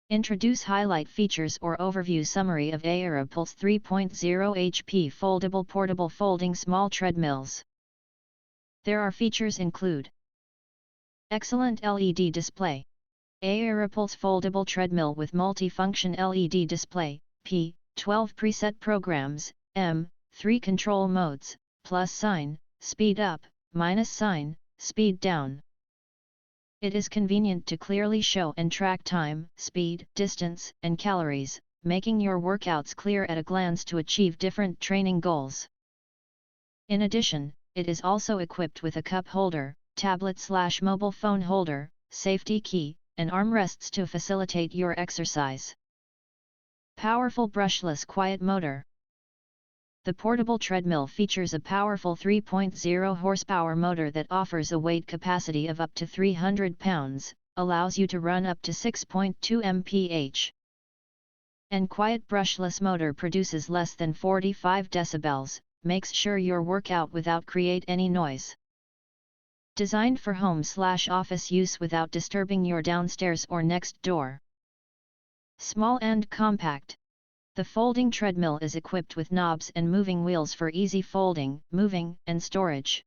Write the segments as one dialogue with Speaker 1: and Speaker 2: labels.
Speaker 1: Introduce highlight features or overview summary of AoraPulse 3.0 HP Foldable Portable Folding Small Treadmills. There are features include: excellent LED display. AoraPulse Foldable Treadmill with multi-function LED display, P, 12 preset programs, M, 3 control modes, plus sign, speed up, minus sign, speed down. It is convenient to clearly show and track time, speed, distance, and calories, making your workouts clear at a glance to achieve different training goals. In addition, it is also equipped with a cup holder, tablet/mobile phone holder, safety key, and armrests to facilitate your exercise. Powerful brushless quiet motor. The portable treadmill features a powerful 3.0 horsepower motor that offers a weight capacity of up to 300 pounds, allows you to run up to 6.2 mph. And quiet brushless motor produces less than 45 decibels, makes sure your workout without create any noise. Designed for home/office use without disturbing your downstairs or next door. Small and compact. The folding treadmill is equipped with knobs and moving wheels for easy folding, moving, and storage.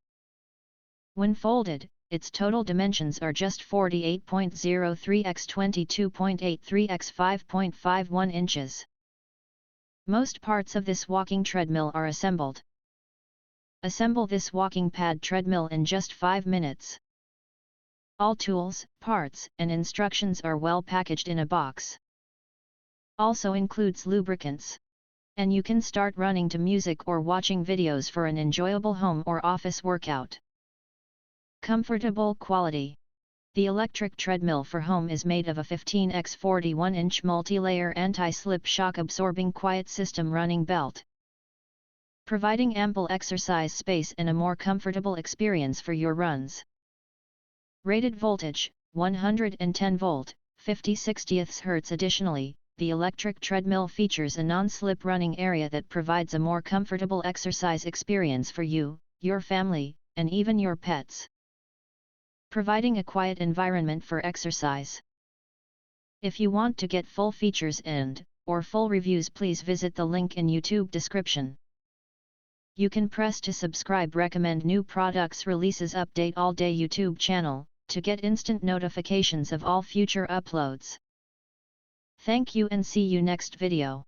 Speaker 1: When folded, its total dimensions are just 48.03 x 22.83 x 5.51 inches. Most parts of this walking treadmill are assembled. Assemble this walking pad treadmill in just 5 minutes. All tools, parts, and instructions are well packaged in a box. Also includes lubricants. And you can start running to music or watching videos for an enjoyable home or office workout. Comfortable quality. The electric treadmill for home is made of a 15x 41-inch multi-layer anti-slip shock-absorbing quiet system running belt, providing ample exercise space and a more comfortable experience for your runs. Rated voltage, 110 volt, 50/60 Hz. Additionally, the electric treadmill features a non-slip running area that provides a more comfortable exercise experience for you, your family, and even your pets, providing a quiet environment for exercise. If you want to get full features or full reviews, please visit the link in YouTube description. You can press to subscribe, recommend new products releases, update all day YouTube channel, to get instant notifications of all future uploads. Thank you and see you next video.